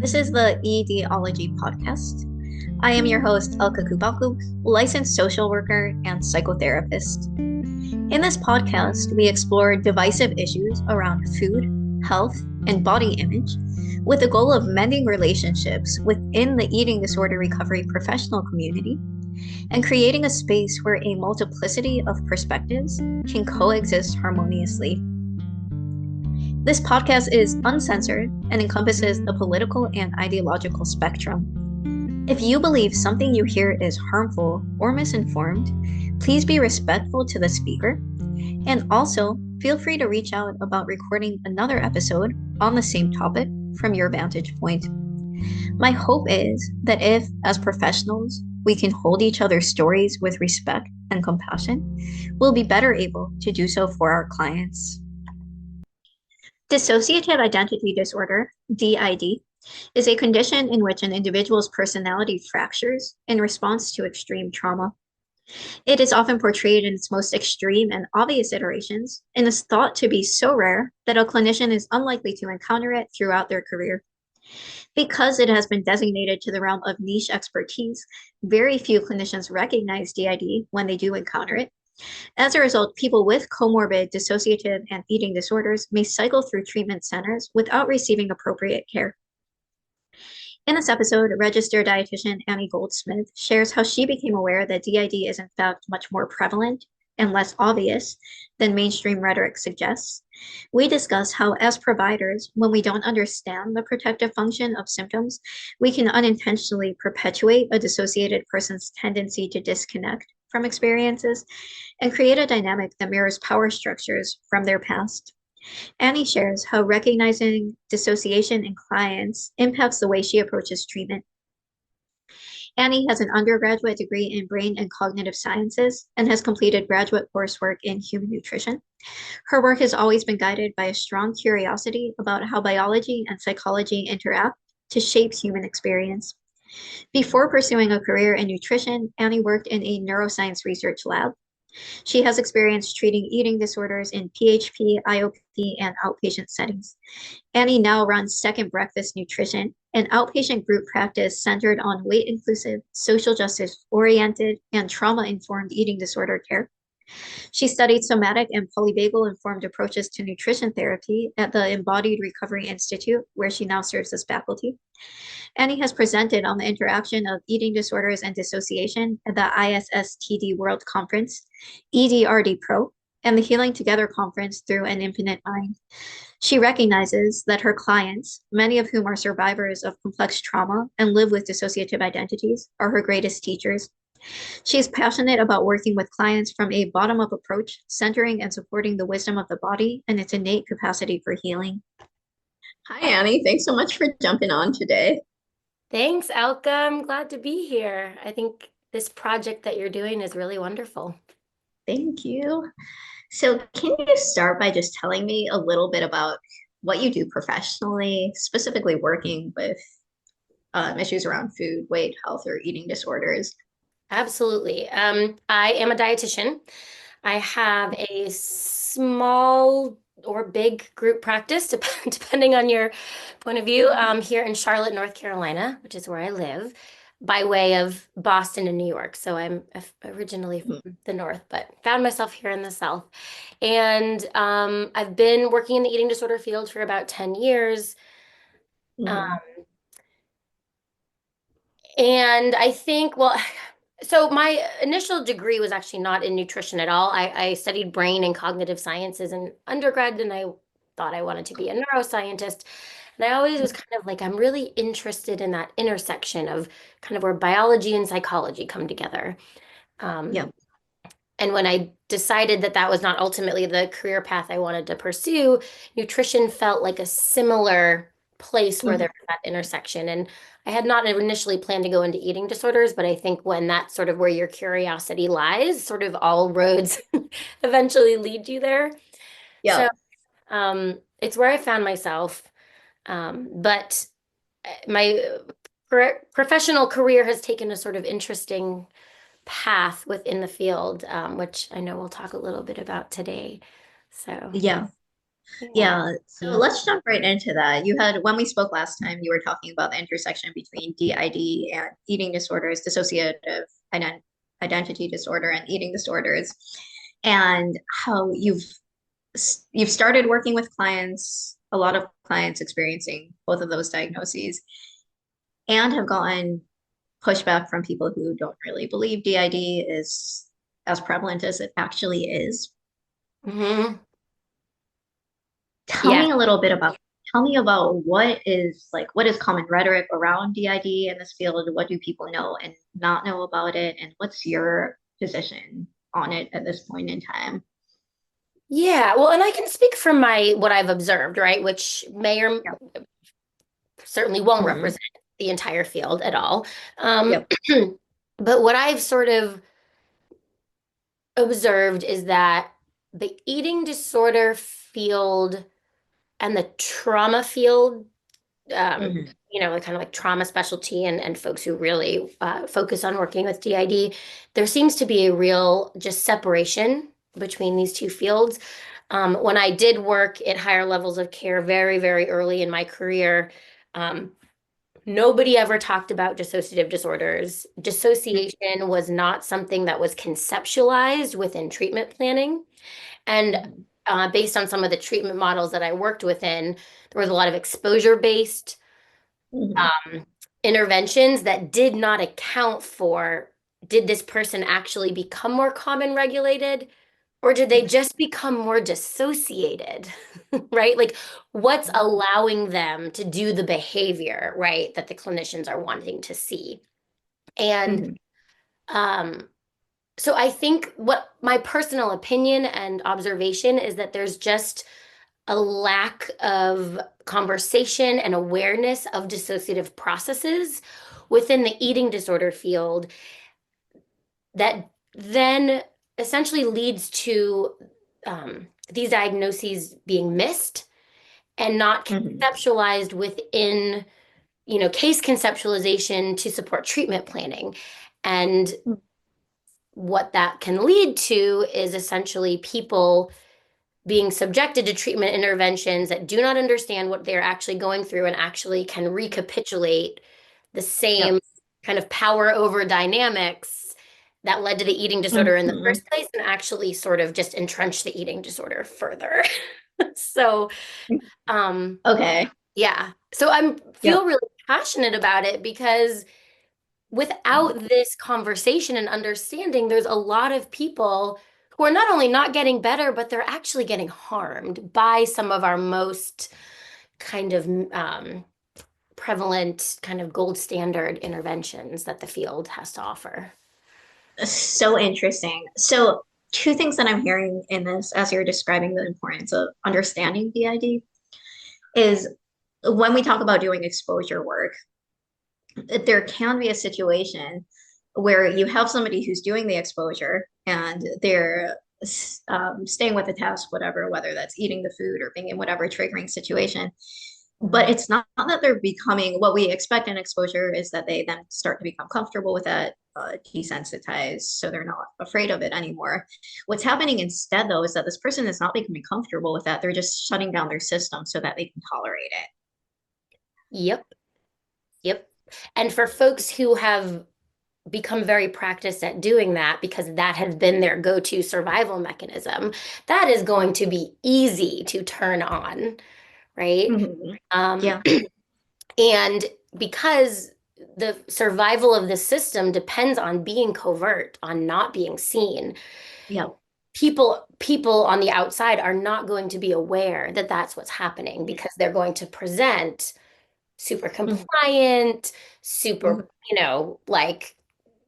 This is the Etiology podcast. I am your host, Elka Kubaku, licensed social worker and psychotherapist. In this podcast, we explore divisive issues around food, health, and body image with the goal of mending relationships within the eating disorder recovery professional community and creating a space where a multiplicity of perspectives can coexist harmoniously. This podcast is uncensored and encompasses the political and ideological spectrum. If you believe something you hear is harmful or misinformed, please be respectful to the speaker. And also, feel free to reach out about recording another episode on the same topic from your vantage point. My hope is that if, as professionals, we can hold each other's stories with respect and compassion, we'll be better able to do so for our clients. Dissociative Identity Disorder, DID, is a condition in which an individual's personality fractures in response to extreme trauma. It is often portrayed in its most extreme and obvious iterations and is thought to be so rare that a clinician is unlikely to encounter it throughout their career. Because it has been designated to the realm of niche expertise, very few clinicians recognize DID when they do encounter it. As a result, people with comorbid dissociative and eating disorders may cycle through treatment centers without receiving appropriate care. In this episode, registered dietitian Annie Goldsmith shares how she became aware that DID is in fact much more prevalent and less obvious than mainstream rhetoric suggests. We discuss how, as providers, when we don't understand the protective function of symptoms, we can unintentionally perpetuate a dissociated person's tendency to disconnect from experiences and create a dynamic that mirrors power structures from their past. Annie shares how recognizing dissociation in clients impacts the way she approaches treatment. Annie has an undergraduate degree in brain and cognitive sciences and has completed graduate coursework in human nutrition. Her work has always been guided by a strong curiosity about how biology and psychology interact to shape human experience. Before pursuing a career in nutrition, Annie worked in a neuroscience research lab. She has experience treating eating disorders in PHP, IOP, and outpatient settings. Annie now runs Second Breakfast Nutrition, an outpatient group practice centered on weight-inclusive, social justice-oriented, and trauma-informed eating disorder care. She studied somatic and polyvagal-informed approaches to nutrition therapy at the Embodied Recovery Institute, where she now serves as faculty. Annie has presented on the interaction of eating disorders and dissociation at the ISSTD World Conference, EDRD Pro, and the Healing Together Conference through an Infinite Mind. She recognizes that her clients, many of whom are survivors of complex trauma and live with dissociative identities, are her greatest teachers. She is passionate about working with clients from a bottom-up approach, centering and supporting the wisdom of the body and its innate capacity for healing. Hi, Annie. Thanks so much for jumping on today. Thanks, Elka. I'm glad to be here. I think this project that you're doing is really wonderful. Thank you. So can you start by just telling me a little bit about what you do professionally, specifically working with issues around food, weight, health, or eating disorders? Absolutely. I am a dietitian. I have a small or big group practice, depending on your point of view, here in Charlotte, North Carolina, which is where I live, by way of Boston and New York. So I'm originally from the North, but found myself here in the South. And I've been working in the eating disorder field for about 10 years. And I think, so my initial degree was actually not in nutrition at all. I studied brain and cognitive sciences in undergrad, and I thought I wanted to be a neuroscientist. And I always was kind of like, I'm really interested in that intersection of kind of where biology and psychology come together. Yeah. And when I decided that that was not ultimately the career path I wanted to pursue, nutrition felt like a similar place where there was that intersection. And I had not initially planned to go into eating disorders, but I think when that's sort of where your curiosity lies, sort of all roads eventually lead you there. Yeah. So it's where I found myself. But my professional career has taken a sort of interesting path within the field, which I know we'll talk a little bit about today. So Yeah. Yeah. Yeah, so let's jump right into that. When we spoke last time, you were talking about the intersection between DID and eating disorders, dissociative ident identity disorder and eating disorders, and how you've started working with clients, a lot of clients experiencing both of those diagnoses, and have gotten pushback from people who don't really believe DID is as prevalent as it actually is. Hmm. Tell Yeah. me a little bit about Tell me about what is common rhetoric around DID in this field? What do people know and not know about it? And what's your position on it at this point in time? Yeah. Well, and I can speak from my what I've observed, right? Which may or Yep. certainly won't Mhm. represent the entire field at all. Um, Yep. but what I've sort of observed is that the eating disorder field and the trauma field, Mhm. like kind of like trauma specialty and folks who really focus on working with DID, there seems to be a real just separation between these two fields. When I did work at higher levels of care very, very early in my career, um, nobody ever talked about dissociative disorders. Dissociation was not something that was conceptualized within treatment planning. And Mhm. based on some of the treatment models that I worked within, there was a lot of exposure-based Mhm. um, interventions that did not account for, did this person actually become more common regulated, or did they just become more dissociated? Right? Like, what's allowing them to do the behavior, right, that the clinicians are wanting to see? And Mhm. um, so I think what my personal opinion and observation is that there's just a lack of conversation and awareness of dissociative processes within the eating disorder field that then essentially leads to these diagnoses being missed and not Mhm. conceptualized within, case conceptualization to support treatment planning. And Mhm. what that can lead to is essentially people being subjected to treatment interventions that do not understand what they're actually going through and actually can recapitulate the same Yep. kind of power over dynamics that led to the eating disorder in the Mhm. first place and actually sort of just entrench the eating disorder further. So, um, Okay. yeah. So I'm Yep. feel really passionate about it because without this conversation and understanding, there's a lot of people who are not only not getting better, but they're actually getting harmed by some of our most kind of prevalent, kind of gold standard interventions that the field has to offer. So interesting. So, two things that I'm hearing in this as you're describing the importance of understanding DID is when we talk about doing exposure work, there can be a situation where you have somebody who's doing the exposure and they're staying with the task, whatever, whether that's eating the food or being in whatever triggering situation. But Mhm. it's not that they're becoming what we expect in exposure is that they then start to become comfortable with it, desensitized, so they're not afraid of it anymore. What's happening instead, though, is that this person is not becoming comfortable with that. They're just shutting down their system so that they can tolerate it. Yep, yep. And for folks who have become very practiced at doing that because that has been their go-to survival mechanism, that is going to be easy to turn on, right? Mhm. Um, Yeah. and because the survival of the system depends on being covert, on not being seen, Yeah. people on the outside are not going to be aware that that's what's happening because they're going to present super Mhm. compliant, super, Mhm. like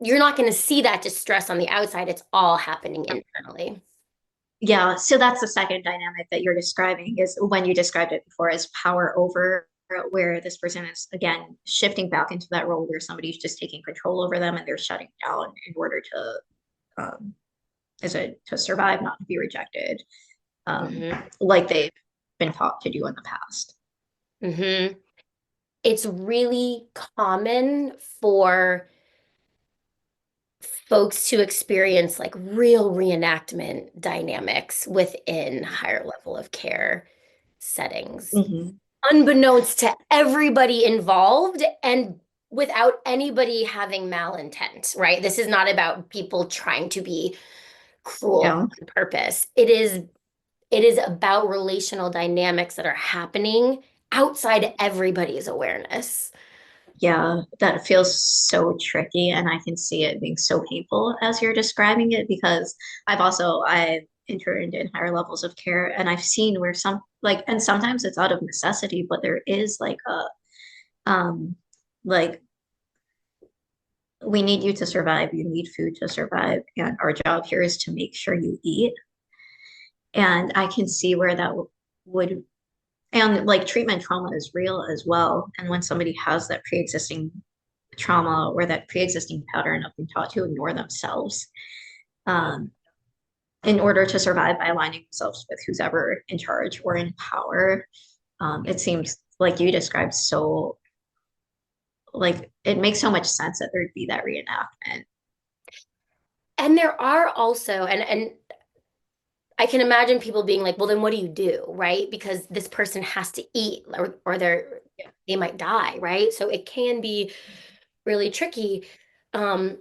you're not going to see that distress on the outside. It's all happening internally. Yeah, so that's the second dynamic that you're describing is when you described it before as power over, where this person is again shifting back into that role where somebody's just taking control over them and they're shutting down in order to to survive, not to be rejected, Hmm. like they've been taught to do in the past. Hmm. It's really common for folks to experience like real reenactment dynamics within higher level of care. settings, Hmm. unbeknownst to everybody involved and without anybody having malintent, right? This is not about people trying to be cruel Yeah. on purpose. It is about relational dynamics that are happening outside everybody's awareness. Yeah, that feels so tricky, and I can see it being so painful as you're describing it because I've interned in higher levels of care, and I've seen where some like, and sometimes it's out of necessity, but there is like um like we need you to survive, you need food to survive, and our job here is to make sure you eat. And I can see where that would, and like treatment trauma is real as well. And when somebody has that pre-existing trauma or that pre-existing pattern of being taught to ignore themselves um, in order to survive by aligning themselves with who's ever in charge or in power. It seems like you described so like it makes so much sense that there'd be that reenactment. And there are also, and I can imagine people being like, well, then what do you do, right? Because this person has to eat or they might die, right? So it can be really tricky. Um,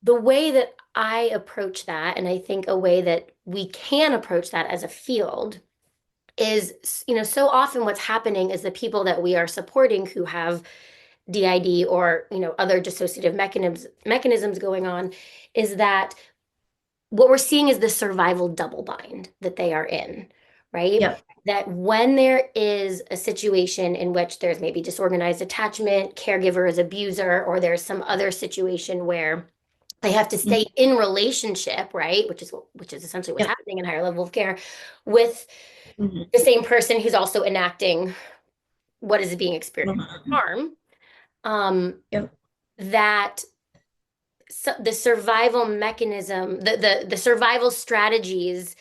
the way that I approach that, and I think a way that we can approach that as a field is, so often what's happening is the people that we are supporting who have DID or, other dissociative mechanisms going on is that what we're seeing is the survival double bind that they are in, right? Yep. That when there is a situation in which there's maybe disorganized attachment, caregiver is abuser, or there's some other situation where they have to stay in relationship, right? Which is essentially what's Yep. happening in higher level of care with Hmm. the same person who's also enacting what is being experienced Hmm. harm. Um, Yep. that the survival mechanism, the survival strategies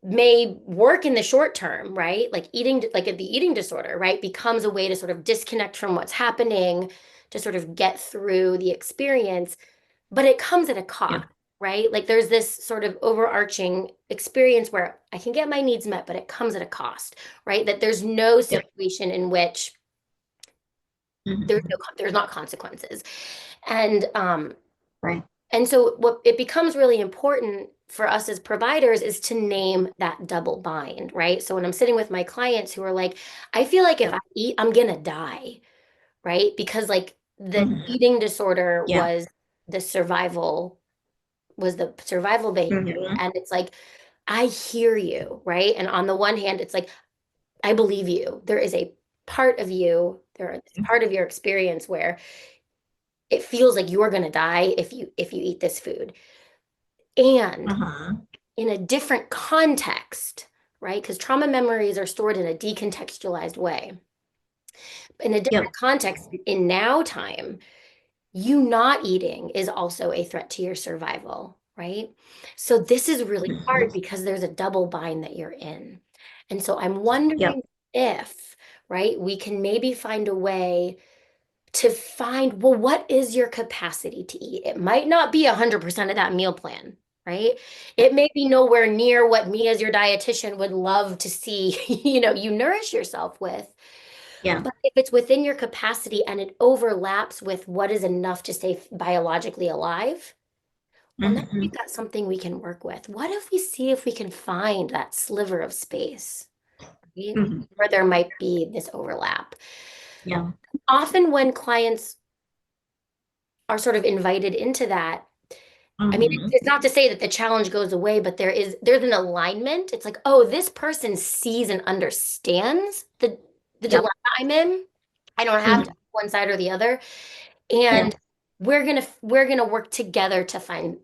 may work in the short term, right? Like eating, like the eating disorder, right, becomes a way to sort of disconnect from what's happening, to sort of get through the experience, but it comes at a cost, Yep. right? Like there's this sort of overarching experience where I can get my needs met, but it comes at a cost, right? That there's no Yep. situation in which Hmm. there's not consequences. And Right. and so what it becomes really important for us as providers is to name that double bind, right? So when I'm sitting with my clients who are like, I feel like if I Yep. eat, I'm gonna die, right? Because like the Hmm. eating disorder Yeah. was the survival behavior. Hmm. And it's like, I hear you, right? And on the one hand, it's like, I believe you. There is a part of you, there is part of your experience where it feels like you're gonna die if you eat this food. And Uh-huh. in a different context, right? Because trauma memories are stored in a decontextualized way. In a different Yep. context, in now time, you not eating is also a threat to your survival, right? So this is really hard Hmm. because there's a double bind that you're in. And so I'm Yep. wondering if, right, we can maybe find a way to find, well, what is your capacity to eat? It might not be 100% of that meal plan, right? It may be nowhere near what me as your dietitian would love to see, you nourish yourself with. Yeah. But if it's within your capacity and it overlaps with what is enough to stay biologically alive, well, now we've Hmm. got something we can work with. What if we see if we can find that sliver of space, right? Hmm. Where there might be this overlap? Yeah. Often when clients are sort of invited into that, I mean, Hmm. it's not to say that the challenge goes away, but there's an alignment. It's like, oh, this person sees and understands the Yep. dilemma I'm in. I don't have to Hmm. have one side or the other. Yeah. And we're gonna work together to find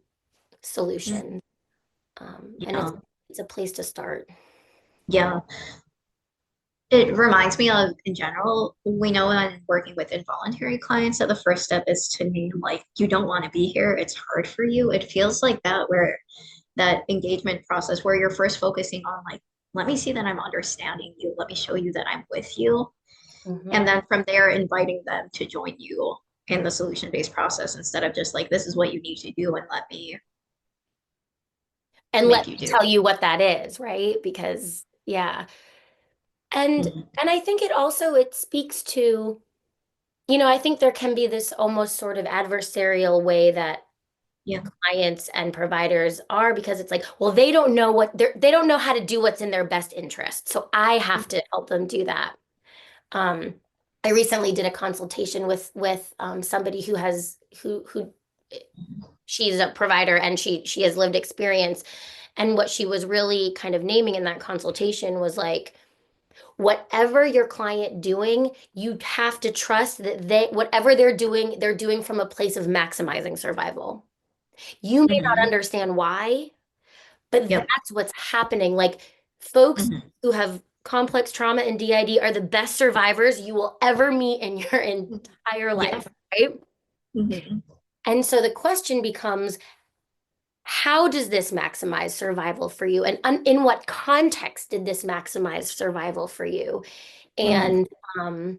solutions. And it's Yeah. it's a place to start. Yeah. It reminds me of, in general, we know when working with involuntary clients that the first step is to name, like, you don't want to be here. It's hard for you. It feels like that, where that engagement process where you're first focusing on, like, let me see that I'm understanding you. Let me show you that I'm with you. And Mhm. then from there, inviting them to join you in the solution-based process instead of just like, this is what you need to do and let me And let make you me do tell it. you what that is, right? Because Yeah. And Mhm. and I think it speaks to, I think there can be this almost sort of adversarial way that Yeah. clients and providers are, because it's like, well, they don't know how to do what's in their best interest. So I have to help them do that. Um, I recently did a consultation with somebody who she's a provider, and she has lived experience. And what she was really kind of naming in that consultation was like, whatever your client doing, you have to trust that whatever they're doing from a place of maximizing survival. You may not Mhm. understand why, but Yep. that's what's happening. Like, folks Mhm. who have complex trauma and DID are the best survivors you will ever meet in your entire Yeah. life, right? Mhm. And so the question becomes, how does this maximize survival for you? And in what context did this maximize survival for you? Mhm. And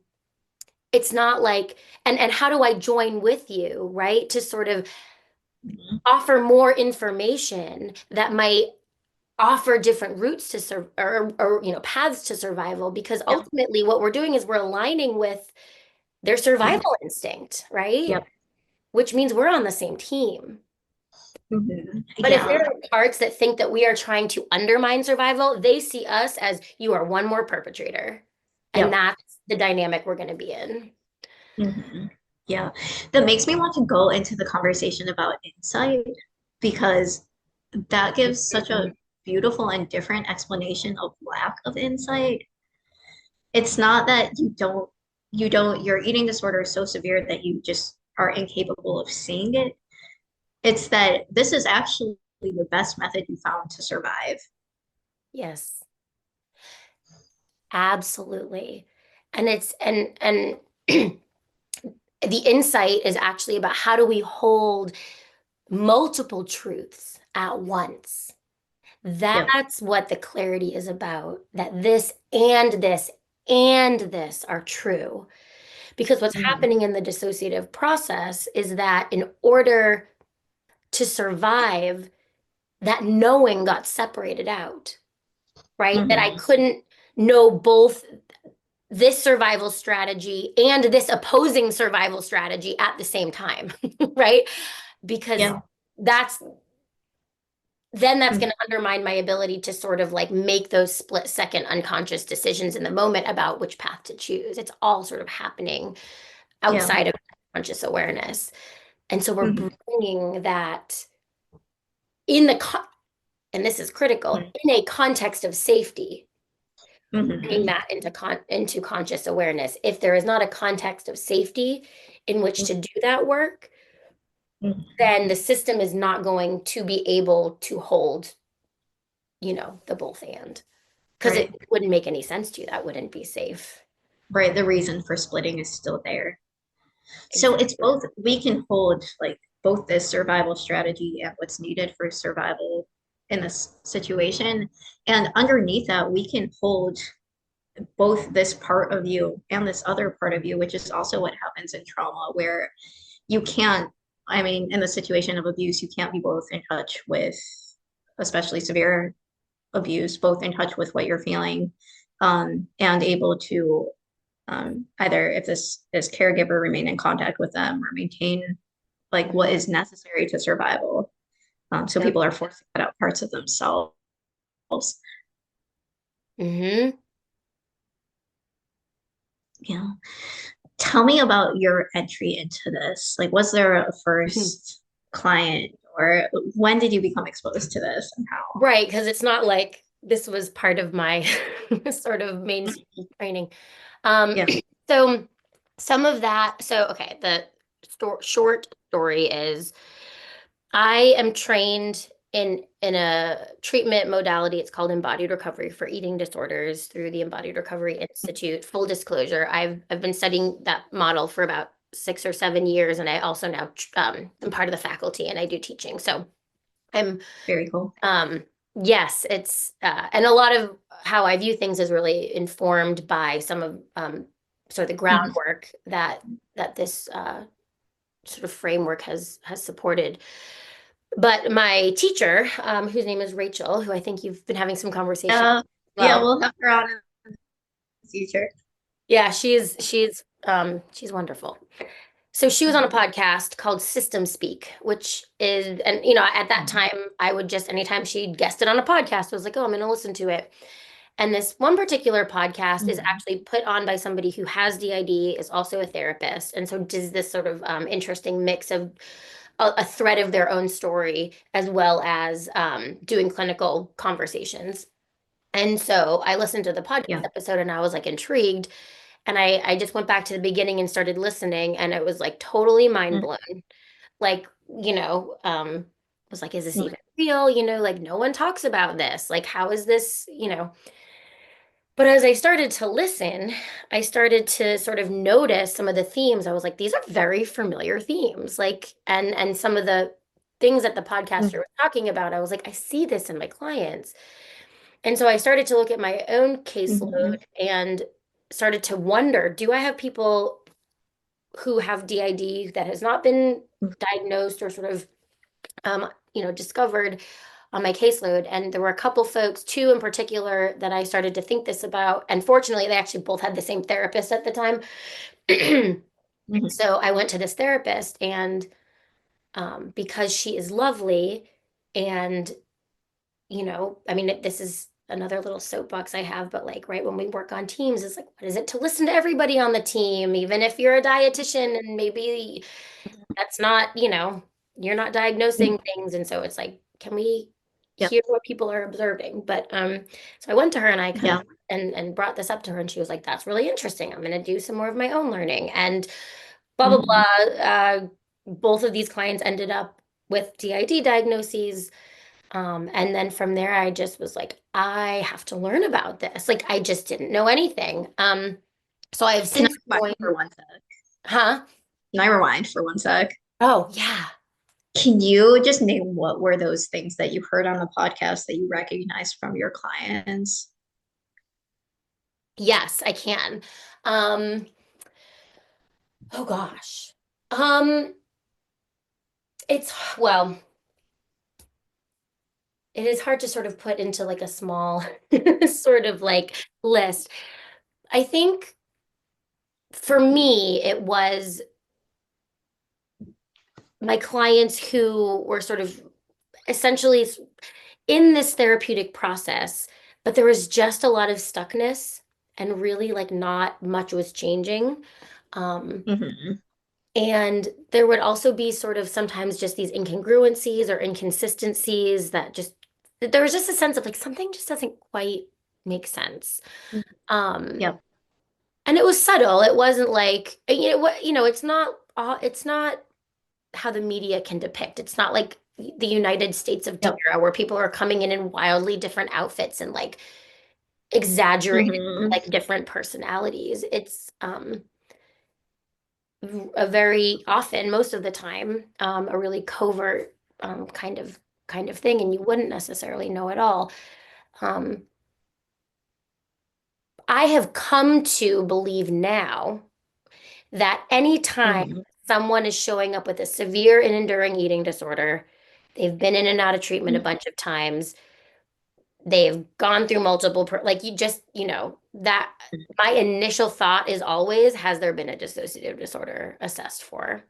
it's not like, and how do I join with you, right? To sort of Mhm. offer more information that might offer different routes to or paths to survival, because Yep. ultimately what we're doing is we're aligning with their Mhm. survival instinct, right? Yep. Which means we're on the same team. Mhm. But if there Yeah. are parts that think that we are trying to undermine survival, they see us as, you are one more perpetrator. And Yep. that's the dynamic we're going to be in. Mhm. Yeah. That makes me want to go into the conversation about insight because that gives such a beautiful and different explanation of lack of insight. It's not that your eating disorder is so severe that you just are incapable of seeing it. It's that this is actually the best method you found to survive. Yes, absolutely. And it's and the insight is actually about how do we hold multiple truths at once. Yep. That's what the clarity is about, that this and this are true. Because what's Mhm. happening in the dissociative process is that in order to survive, that knowing got separated out, right? That I Mhm. couldn't know both this survival strategy and this opposing survival strategy at the same time, right? Because Yeah. that's that's Mhm. going to undermine my ability to sort of like make those split second unconscious decisions in the moment about which path to choose. It's all sort of happening Yeah. outside of conscious awareness. And so we're Mhm. bringing that in and this is critical, in a context of safety, bringing Mhm. that into conscious awareness. If there is not a context of safety in which to do that work, Mhm. then the system is not going to be able to hold, the both and. Because it Right. wouldn't make any sense to you. That wouldn't be safe. Right. The reason for splitting is still there. So it's Exactly. both, we can hold like both this survival strategy and what's needed for survival in this situation. And underneath that, we can hold both this part of you and this other part of you, which is also what happens in trauma, where you can't, I mean, in the situation of abuse, you can't be both in touch with, especially severe abuse, both in touch with what you're feeling and able to either if this caregiver remain in contact with them or maintain like what is necessary to survival. So Yep. people are forced to cut out parts of themselves. Hmm. Yeah. Tell me about your entry into this. Like, was there a first client or when did you become exposed to this and how? Right, because it's not like this was part of my sort of mainstream training. Um, Yeah. so some of that, so okay, the short story is I am trained in a treatment modality. It's called embodied recovery for eating disorders through the Embodied Recovery Institute. Full disclosure, I've been studying that model for about 6 or 7 years, and I also now am part of the faculty and I do teaching. So I'm Very cool. um yes, it's and a lot of how I view things is really informed by some of sort of the Mhm. groundwork that this sort of framework has supported. But my teacher, whose name is Rachel, who I think you've been having some conversation, Yeah. Yeah, Well, we'll have her on in the future. yeah, she's wonderful. So she was on a podcast called System Speak, which is, and at that Mhm. time, I would just, anytime she guested on a podcast, I was like, oh, I'm going to listen to it. And this one particular podcast is Mhm. actually put on by somebody who has DID, is also a therapist. And so does this sort of interesting mix of a thread of their own story as well as doing clinical conversations. And so I listened to the podcast Yeah. episode and I was like intrigued. And I just went back to the beginning and started listening, and it was like totally mind Mhm. blown. Like, was like, is this Mhm. even real? Like no one talks about this. Like, how is this, But as I started to listen, I started to sort of notice some of the themes. I was like, these are very familiar themes. Like, and some of the things that the podcaster Mhm. was talking about, I was like, I see this in my clients. And so I started to look at my own caseload Mhm. and started to wonder, do I have people who have DID that has not been diagnosed or sort of discovered on my caseload? And there were a couple folks, two in particular, that I started to think this about. And fortunately, they actually both had the same therapist at the time. Mhm. So I went to this therapist, and because she is lovely, and I mean, this is another little soapbox I have, but like, right, when we work on teams, it's like, what is it to listen to everybody on the team, even if you're a dietitian and maybe that's not, you're not diagnosing Mhm. things. And so it's like, can we Yep. hear what people are observing? But so I went to her and I kind of Yeah. and brought this up to her, and she was like, that's really interesting. I'm gonna do some more of my own learning and blah blah Mhm. blah. Both of these clients ended up with DID diagnoses. And then from there, I just was like, I have to learn about this. Like, I just didn't know anything. So I have Can I since rewind joined, for one sec? huh? Can I rewind for one sec? Oh, yeah. Can you just name what were those things that you heard on the podcast that you recognized from your clients? Yes, I can. Um, oh gosh. Um, it's well, it is hard to sort of put into like a small sort of like list. I think for me, it was my clients who were sort of essentially in this therapeutic process, but there was just a lot of stuckness and really like not much was changing. Um, Mhm. and there would also be sort of sometimes just these incongruencies or inconsistencies that just there was just a sense of like something just doesn't quite make sense. Um, Yep. and it was subtle. It wasn't like it's not how the media can depict. It's not like the United States of Yep. Tara where people are coming in wildly different outfits and like exaggerated Mhm. like different personalities. It's a very often, most of the time, a really covert kind of thing, and you wouldn't necessarily know at all. Um, I have come to believe now that anytime Mhm. someone is showing up with a severe and enduring eating disorder, they've been in and out of treatment a Mhm. bunch of times, they've gone through multiple, like you just, that my initial thought is always, has there been a dissociative disorder assessed for?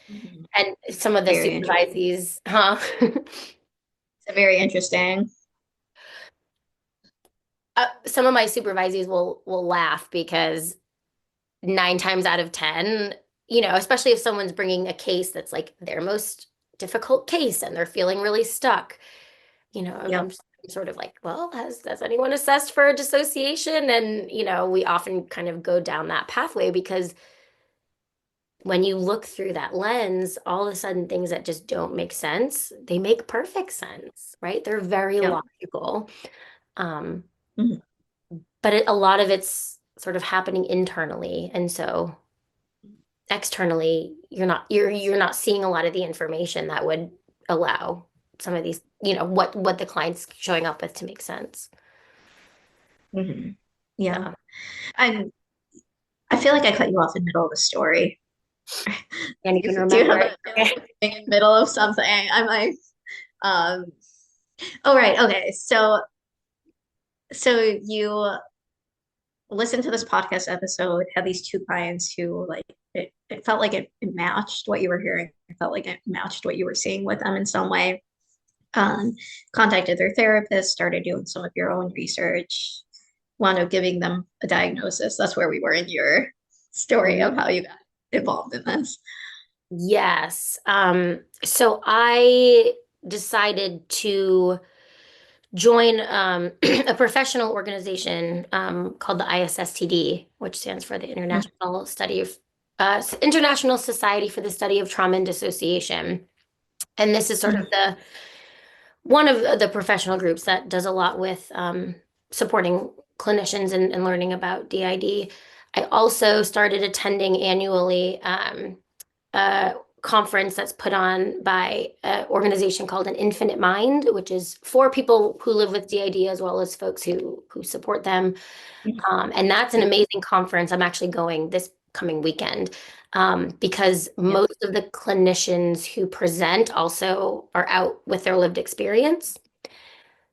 Mhm. And some of the Very interesting. supervisees, huh? It's very interesting. Some of my supervisees will laugh because 9 times out of 10, especially if someone's bringing a case that's like their most difficult case and they're feeling really stuck, I'm Yep. sort of like, well, has anyone assessed for dissociation? And, we often kind of go down that pathway because when you look through that lens, all of a sudden things that just don't make sense, they make perfect sense, right? They're very Yep. logical. Um, Mhm. but a lot of it's sort of happening internally. And so externally, you're not seeing a lot of the information that would allow some of these, what the client's showing up with to make sense. Mhm. Yeah. Yeah. And I feel like I cut you off in the middle of the story. Can't even Do you remember have it. a thing in the middle of something? I'm like, um, oh right, okay. So So you listened to this podcast episode, had these two clients who like it felt like it matched what you were hearing. It felt like it matched what you were seeing with them in some way. Um, Contacted their therapist, started doing some of your own research, wound up giving them a diagnosis. That's where we were in your story of how you got involved in this. Yes. So I decided to join a professional organization called the ISSTD, which stands for the International Society for the Study of Trauma and Dissociation. And this is sort of Mhm. the one of the professional groups that does a lot with supporting clinicians and learning about DID. I also started attending annually a conference that's put on by an organization called An Infinite Mind, which is for people who live with DID as well as folks who support them. And that's an Yeah, amazing conference. I'm actually going this coming weekend because yeah. most of the clinicians who present also are out with their lived experience.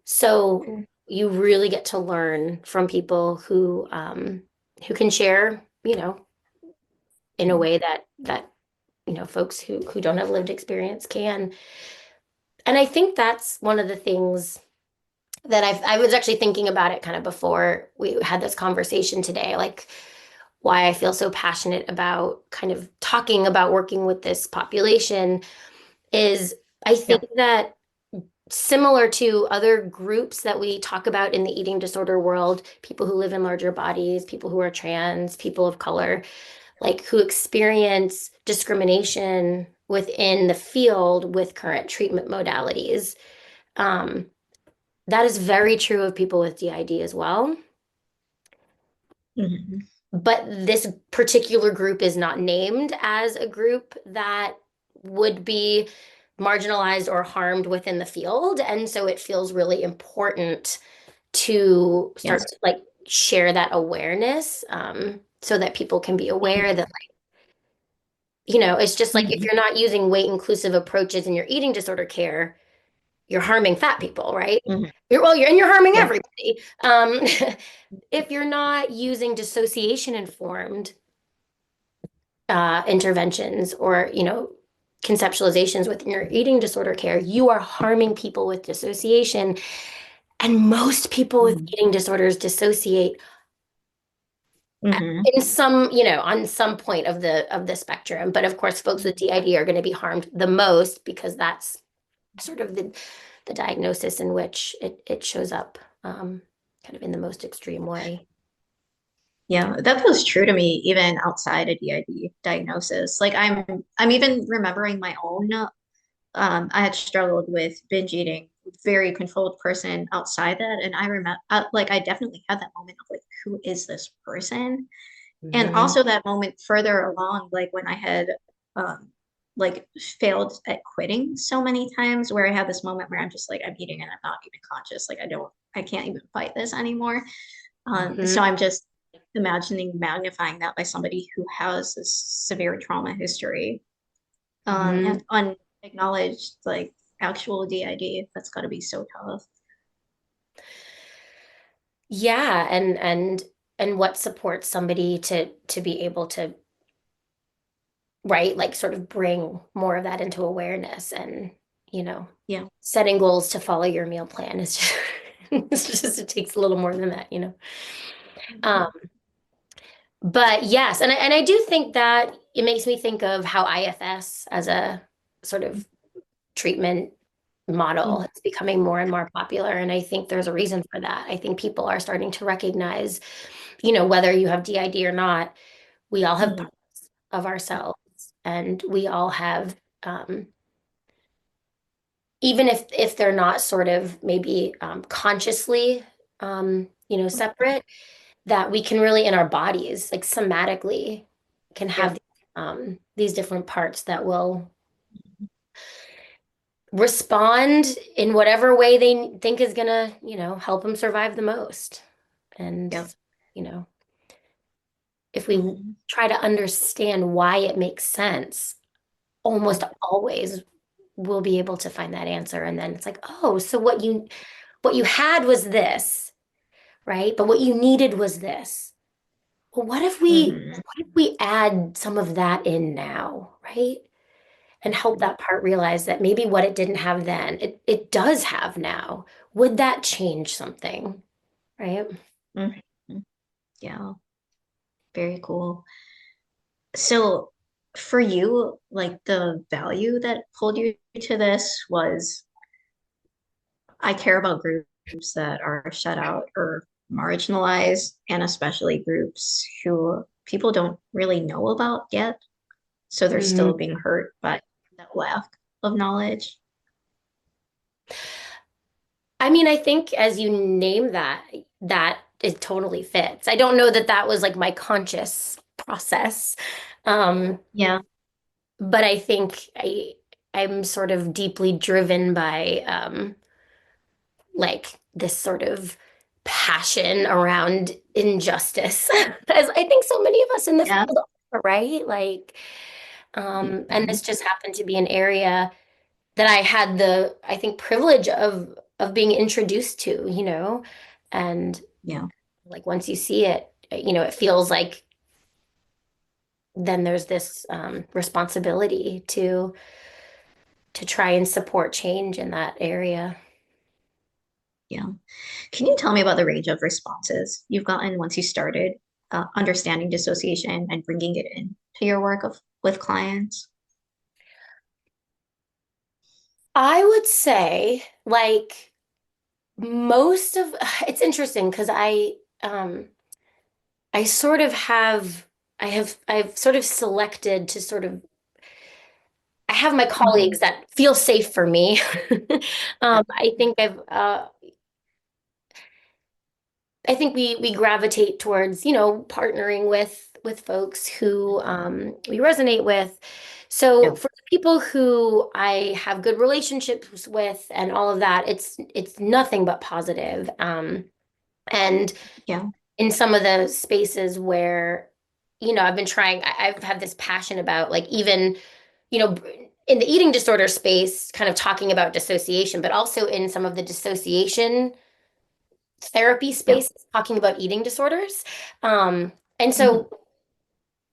So Okay. you really get to learn from people who can share, in a way that folks who don't have lived experience can. And I think that's one of the things that I was actually thinking about it kind of before we had this conversation today, like why I feel so passionate about kind of talking about working with this population is I Yeah. think that similar to other groups that we talk about in the eating disorder world, people who live in larger bodies, people who are trans, people of color, like who experience discrimination within the field with current treatment modalities. Um, that is very true of people with DID as well. Mhm. But this particular group is not named as a group that would be marginalized or harmed within the field. And so it feels really important to start Yes. to like share that awareness so that people can be aware that, it's just like if Mhm. you're not using weight inclusive approaches in your eating disorder care, you're harming fat people, right? Mhm. You're harming Yeah. everybody. If you're not using dissociation informed interventions or, conceptualizations within your eating disorder care, you are harming people with dissociation. And most people with Mhm. eating disorders dissociate Mhm. in on some point of the spectrum. But of course, folks with DID are going to be harmed the most because that's sort of the diagnosis in which it shows up kind of in the most extreme way. Yeah, that feels true to me even outside a DID diagnosis. Like I'm even remembering my own I had struggled with binge eating, very controlled person outside that and I remember like I definitely had that moment of like who is this person? And Mhm. also that moment further along like when I had um like failed at quitting so many times where I had this moment where I'm just like I'm eating and I'm not even conscious like I can't even fight this anymore. So Mhm. I'm just imagining magnifying that by somebody who has this severe trauma history Mhm. and unacknowledged like actual DID. That's got to be so tough. Yeah, and what supports somebody to be able to, right, like sort of bring more of that into awareness and, you know, Yeah. setting goals to follow your meal plan is just, it takes a little more than that. Um, but yes, and I do think that it makes me think of how IFS as a sort of treatment model Mhm. is becoming more and more popular. And I think there's a reason for that. I think people are starting to recognize, whether you have DID or not, we all have Mhm. parts of ourselves and we all have, even if they're not sort of maybe consciously, separate, that we can really in our bodies, like somatically, can Yeah. have these different parts that will respond in whatever way they think is gonna, help them survive the most. And, Yeah. you know, if we Mhm. try to understand why it makes sense, almost always we'll be able to find that answer. And then it's like, oh, so what you had was this, right? But what you needed was this. Well, Hmm. what if we add some of that in now, right? And help that part realize that maybe what it didn't have then, it does have now. Would that change something, right? Hmm. Yeah, very cool. So for you, like the value that pulled you to this was I care about groups that are shut out or marginalized, and especially groups who people don't really know about yet. So they're Mhm. still being hurt by that lack of knowledge. I mean, I think as you name that, that it totally fits. I don't know that that was like my conscious process. Um, Yeah. but I think I'm sort of deeply driven by like this sort of passion around injustice, as I think so many of us in the Yeah. field are, right? Like, and Mhm. this just happened to be an area that I had the, I think, privilege of being introduced to, and Yeah. like once you see it, it feels like then there's this responsibility to try and support change in that area. Yeah. Can you tell me about the range of responses you've gotten once you started understanding dissociation and bringing it in to your work with clients? I would say like most of it's interesting because I sort of have I've sort of selected to sort of I have my Mhm. colleagues that feel safe for me. Yeah. I think I think we gravitate towards, partnering with folks who we resonate with. So Yeah. for the people who I have good relationships with and all of that, it's nothing but positive. And Yeah. in some of the spaces where, I've been trying, I've had this passion about like even, you know, in the eating disorder space, kind of talking about dissociation, but also in some of the dissociation therapy Yeah. spaces, talking about eating disorders. And Mhm. so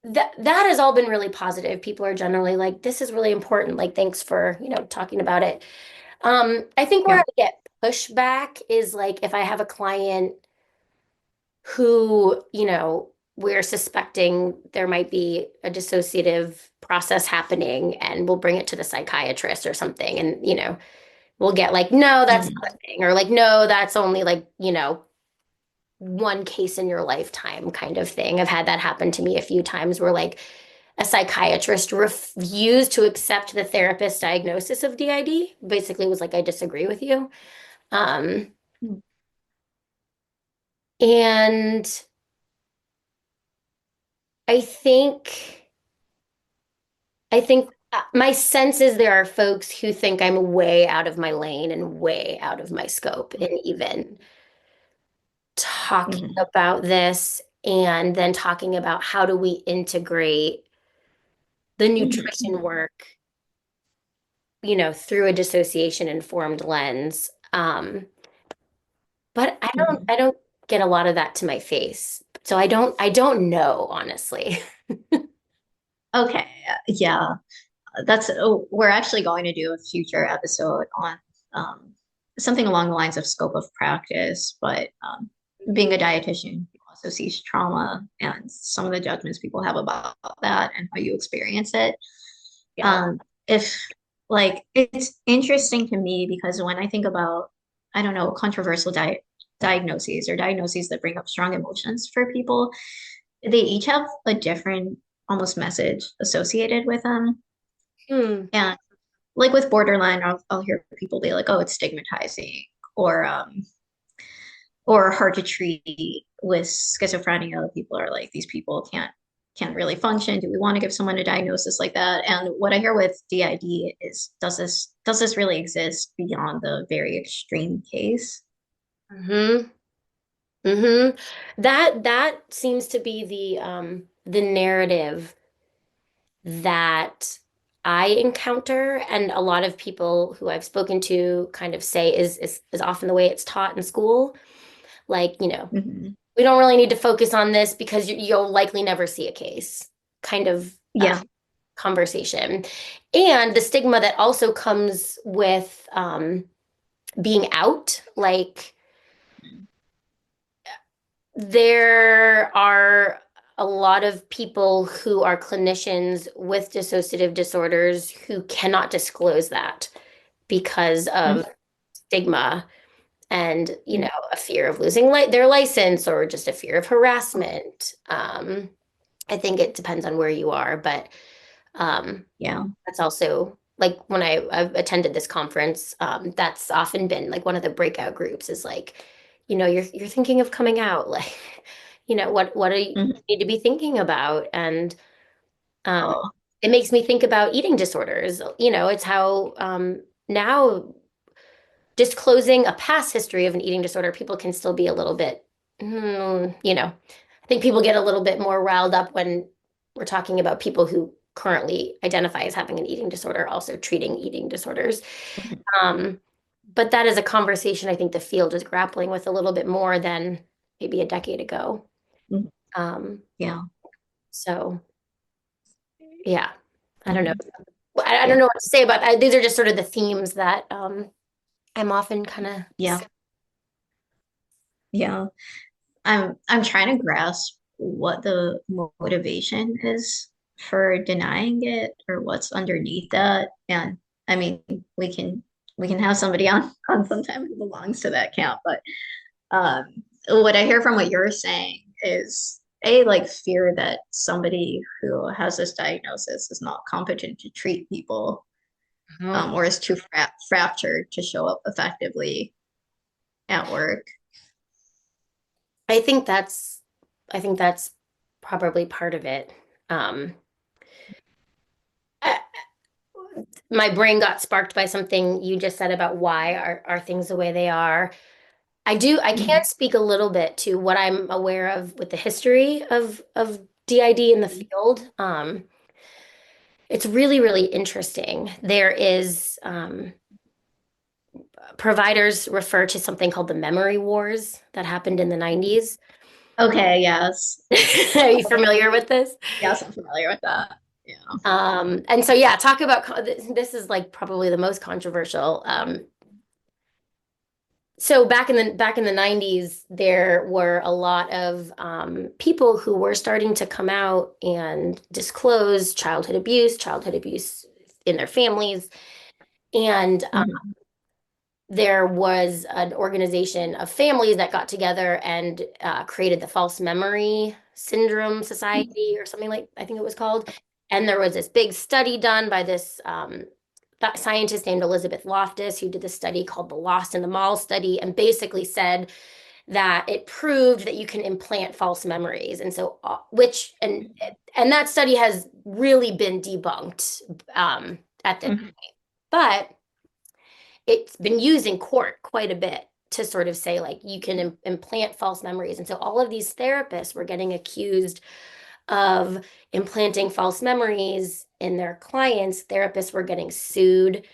that has all been really positive. People are generally like, this is really important. Like, thanks for, talking about it. I think where Yeah. I get pushback is like if I have a client who, we're suspecting there might be a dissociative process happening and we'll bring it to the psychiatrist or something. And, we'll get like, no, that's Mhm. not a thing. Or like, no, that's only like, one case in your lifetime kind of thing. I've had that happen to me a few times where like a psychiatrist refused to accept the therapist's diagnosis of DID. Basically was like, I disagree with you. Um, and I think my sense is there are folks who think I'm way out of my lane and way out of my scope in even talking Mhm. about this and then talking about how do we integrate the Mhm. nutrition work, through a dissociation informed lens. But Mhm. I don't get a lot of that to my face. So I don't know, honestly. Okay. Yeah. That's we're actually going to do a future episode on um, something along the lines of scope of practice, but being a dietitian also sees trauma and some of the judgments people have about that and how you experience it. Yeah. If like it's interesting to me because when I think about, I don't know, controversial diagnoses or diagnoses that bring up strong emotions for people, they each have a different almost message associated with them. Hmm. And like with borderline, I'll hear people be like, oh, it's stigmatizing or hard to treat. With schizophrenia, people are like, these people can't really function. Do we want to give someone a diagnosis like that? And what I hear with DID is, does this really exist beyond the very extreme case? Mm-hmm. Mm-hmm. That seems to be the narrative that I encounter and a lot of people who I've spoken to kind of say is often the way it's taught in school. Like, Hmm. we don't really need to focus on this because you'll likely never see a case kind of Yeah. conversation. And the stigma that also comes with being out, like there are a lot of people who are clinicians with dissociative disorders who cannot disclose that because of stigma and, Mhm. a fear of losing their license or just a fear of harassment. I think it depends on where you are, but um, Yeah. that's also like when I've attended this conference, that's often been like one of the breakout groups is like, you're thinking of coming out, like, what do you Mhm. need to be thinking about? And um, Oh. it makes me think about eating disorders. It's how now disclosing a past history of an eating disorder, people can still be a little bit, I think people get a little bit more riled up when we're talking about people who currently identify as having an eating disorder, also treating eating disorders. Mhm. Um, but that is a conversation I think the field is grappling with a little bit more than maybe a decade ago. Mhm. Um, Yeah. so yeah, I don't know. Mhm. I don't Yeah. know what to say about that. These are just sort of the themes that I'm often kind of. Yeah. Yeah. I'm trying to grasp what the motivation is for denying it or what's underneath that. And I mean, we can we can have somebody on sometime who belongs to that camp, but um what I hear from what you're saying is a like fear that somebody who has this diagnosis is not competent to treat people, or is too fractured to show up effectively at work. I think that's I think that's probably part of it. Um, I- my brain got sparked by something you just said about why are things the way they are. I can Mhm. speak a little bit to what I'm aware of with the history of DID in the field. It's really, really interesting. There is providers refer to something called the memory wars that happened in the 90s. Okay, yes. Are you familiar with this? Yes, I'm familiar with that. Yeah. And so yeah, talk about this is like probably the most controversial. So back in the 90s, there were a lot of people who were starting to come out and disclose childhood abuse in their families, and Mhm. there was an organization of families that got together and created the False Memory Syndrome Society or something like I think it was called. And there was this big study done by this that scientist named Elizabeth Loftus who did this study called the Lost in the Mall study and basically said that it proved that you can implant false memories. And so which and that study has really been debunked at this Mhm. point. But it's been used in court quite a bit to sort of say like you can implant false memories. And so all of these therapists were getting accused of implanting false memories in their clients. Therapists were getting sued.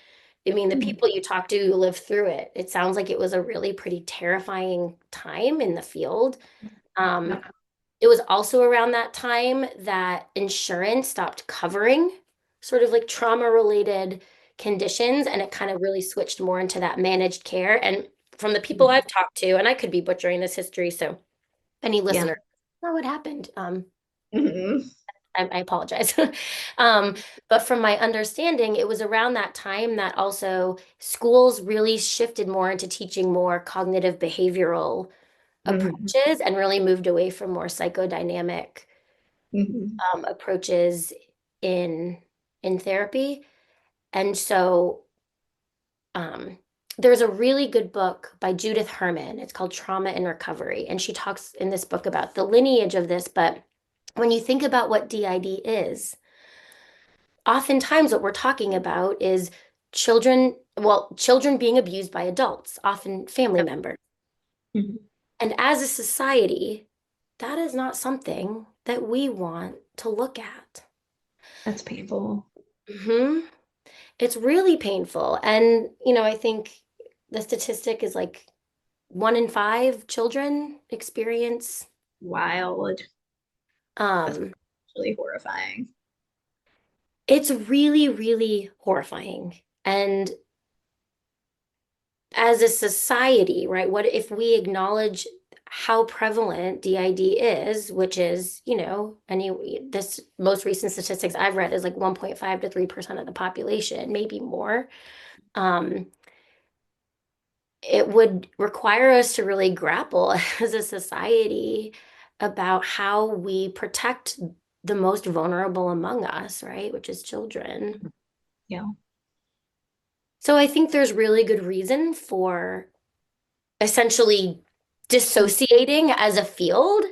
I mean, the Mhm. people you talk to who lived through it, it sounds like it was a really pretty terrifying time in the field. Um, it was also around that time that insurance stopped covering sort of like trauma related conditions, and it kind of really switched more into that managed care. And from the people Mhm. I've talked to, and I could be butchering this history, so any Yeah. listener, know what happened. Mhm. I apologize. Um, but from my understanding, it was around that time that also schools really shifted more into teaching more cognitive behavioral Mhm. approaches and really moved away from more psychodynamic Mhm. approaches in in therapy. And so um, there's a really good book by Judith Herman. It's called Trauma and Recovery. And she talks in this book about the lineage of this. But when you think about what DID is, oftentimes what we're talking about is children being abused by adults, often family members. Mhm. And as a society, that is not something that we want to look at. That's painful. hmm It's really painful. And, I think the statistic is like one in five children experience. Wild. That's Um, really horrifying. it's really, really horrifying. And as a society, right, what if we acknowledge how prevalent DID is, which is, this most recent statistics I've read is like 1.5 to 3% of the population, maybe more. Um, it would require us to really grapple as a society about how we protect the most vulnerable among us, right? Which is children. Yeah. So I think there's really good reason for essentially dissociating as a field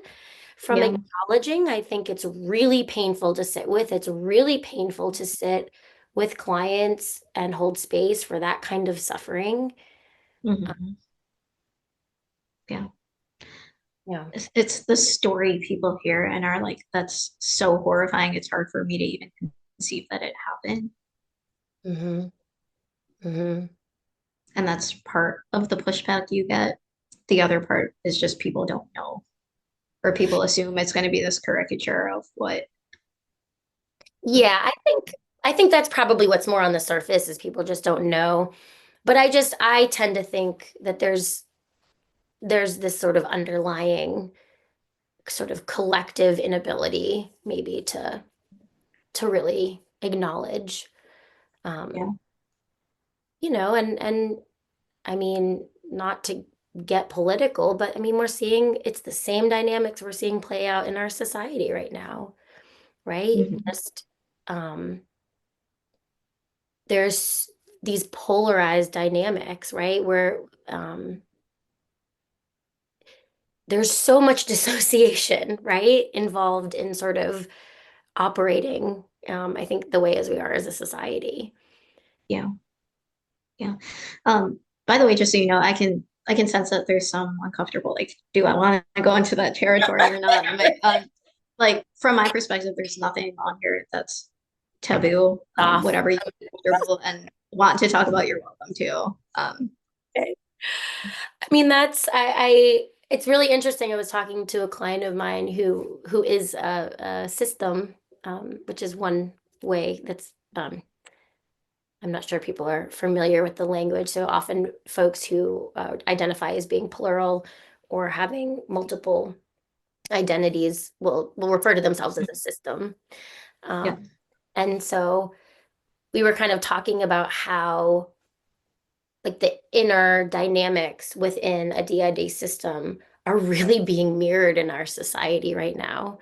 from Yeah. acknowledging. I think it's really painful to sit with. It's really painful to sit with clients and hold space for that kind of suffering. Hmm. Yeah. Yeah. It's the story people hear and are like, that's so horrifying. It's hard for me to even conceive that it happened. Hmm. Hmm. And that's part of the pushback you get. The other part is just people don't know, or people assume it's going to be this caricature of what. Yeah, I think that's probably what's more on the surface is people just don't know. But I tend to think that there's this sort of underlying sort of collective inability maybe to really acknowledge Yeah. um and I mean not to get political, but I mean we're seeing it's the same dynamics we're seeing play out in our society right now, right? Hmm. Just there's these polarized dynamics, right? Where there's so much dissociation, right, involved in sort of operating, I think, the way as we are as a society. Yeah. Yeah. By the way, just so you know, I can sense that there's some uncomfortable, like, do I want to go into that territory or not? Like from my perspective, there's nothing on here that's taboo. Off. Whatever you feel comfortable and want to talk about, you're welcome to. Okay. I mean, I it's really interesting. I was talking to a client of mine who is a system, which is one way that's I'm not sure people are familiar with the language. So often folks who identify as being plural or having multiple identities will refer to themselves as a system. Yeah. Um, and so we were kind of talking about how like the inner dynamics within a DID system are really being mirrored in our society right now.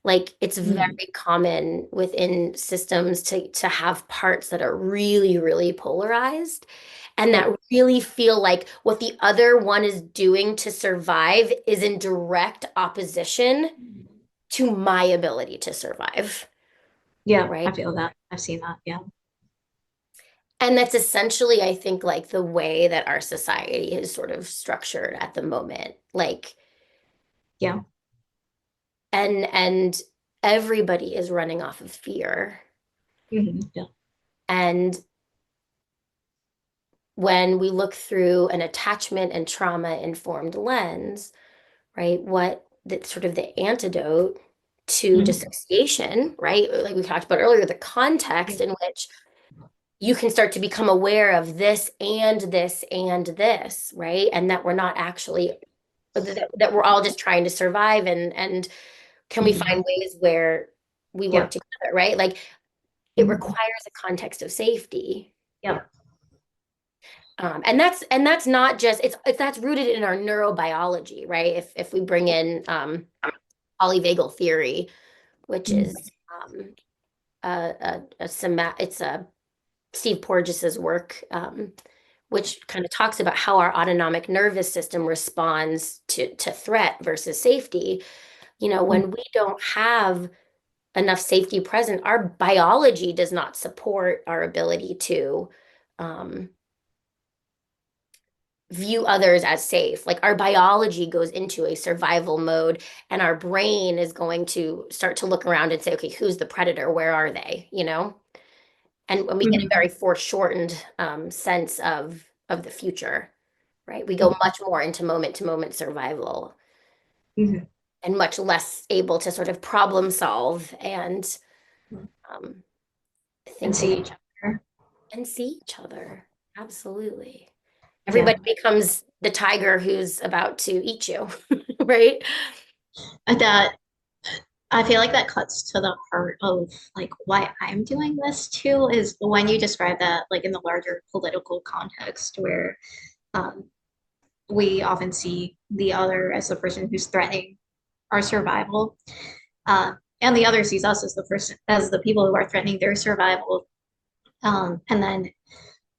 Like it's Mhm. very common within systems to have parts that are really, really polarized and Yeah. that really feel like what the other one is doing to survive is in direct opposition to my ability to survive, Yeah. right? I feel that. I've seen that. Yeah. And that's essentially, I think, like the way that our society is sort of structured at the moment. Like, Yeah. and everybody is running off of fear. Yeah. And when we look through an attachment and trauma informed lens, right, what that sort of the antidote to Mhm. dissociation, right? Like we talked about earlier, the context in which you can start to become aware of this and this and this, right? And that we're not actually that we're all just trying to survive and can we Mhm. find ways where we work Yeah. together, right? Like it Mhm. requires a context of safety. Yeah. And that's not just it's that's rooted in our neurobiology, right? If we bring in polyvagal theory, which Mhm. is it's a Steve Porges's work, which kind of talks about how our autonomic nervous system responds to threat versus safety. When we don't have enough safety present, our biology does not support our ability to um, view others as safe. Like our biology goes into a survival mode, and our brain is going to start to look around and say, okay, who's the predator? Where are they? And we get a Mhm. very foreshortened sense of the future. right? We go much more into moment to moment survival Mhm. and much less able to sort of problem solve and um, And think see each other. and see each other. Absolutely. Yeah. Everybody becomes the tiger who's about to eat you, right? That I feel like that cuts to the heart of like why I'm doing this too is when you describe that like in the larger political context where um, we often see the other as the person who's threatening our survival, and the other sees us as the person as the people who are threatening their survival. And then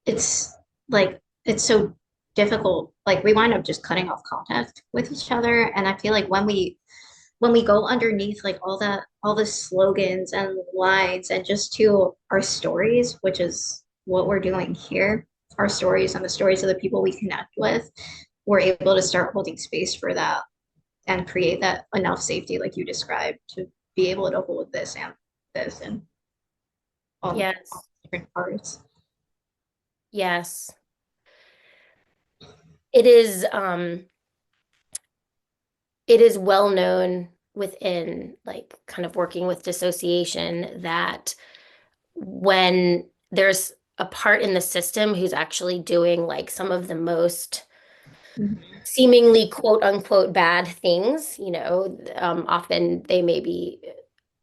it's like it's so difficult. Like we wind up just cutting off contact with each other, and I feel like when we go underneath like all the slogans and lines and just to our stories, which is what we're doing here, our stories and the stories of the people we connect with, we're able to start holding space for that and create that enough safety like you described to be able to hold this and all Yes. different parts. Yes. It is it is well known within like kind of working with dissociation that when there's a part in the system who's actually doing like some of the most Mhm. seemingly quote unquote bad things, often they may be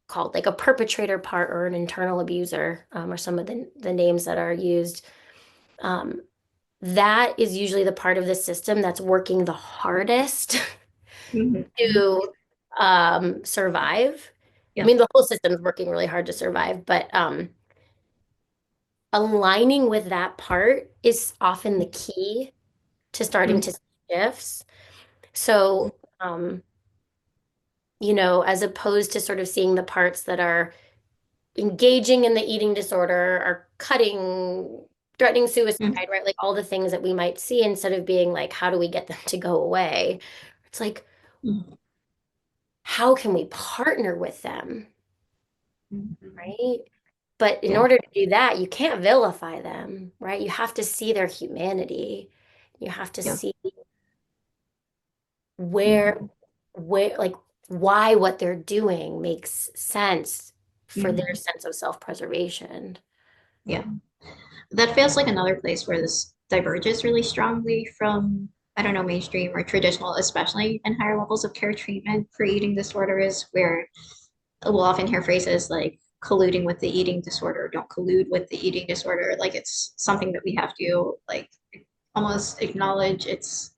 called like a perpetrator part or an internal abuser, or some of the names that are used. Um, that is usually the part of the system that's working the hardest Mhm. to survive. I Yeah. mean, the whole system's working really hard to survive, but aligning with that part is often the key to starting Mhm. to see shifts. So, as opposed to sort of seeing the parts that are engaging in the eating disorder, are cutting, threatening suicide, Mhm. right? Like all the things that we might see instead of being like, how do we get them to go away? It's like, Mhm. how can we partner with them, Mhm. right? But in Yeah. order to do that, you can't vilify them, right? You have to see their humanity. You have to Yeah. see where, Mhm. like, why what they're doing makes sense for their Mhm. sense of self-preservation. Yeah. That feels like another place where this diverges really strongly from, I don't know, mainstream or traditional, especially in higher levels of care treatment for eating disorders, where we'll often hear phrases like colluding with the eating disorder, don't collude with the eating disorder. Like it's something that we have to like almost acknowledge it's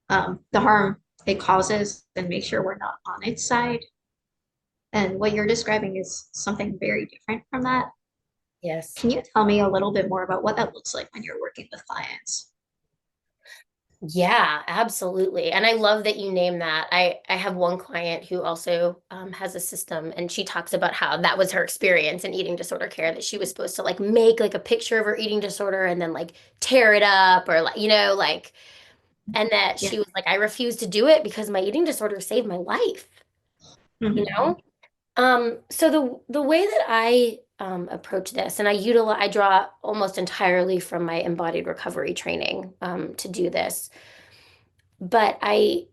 the harm it causes and make sure we're not on its side. And what you're describing is something very different from that. Yes. Can you tell me a little bit more about what that looks like when you're working with clients? Yeah, absolutely. And I love that you name that. I have one client who also has a system, and she talks about how that was her experience in eating disorder care, that she was supposed to like make like a picture of her eating disorder and then like tear it up or like, and that Yeah. she was like, I refuse to do it because my eating disorder saved my life, you Mhm. know? So the way that I approach this, and I draw almost entirely from my embodied recovery training to do this, but I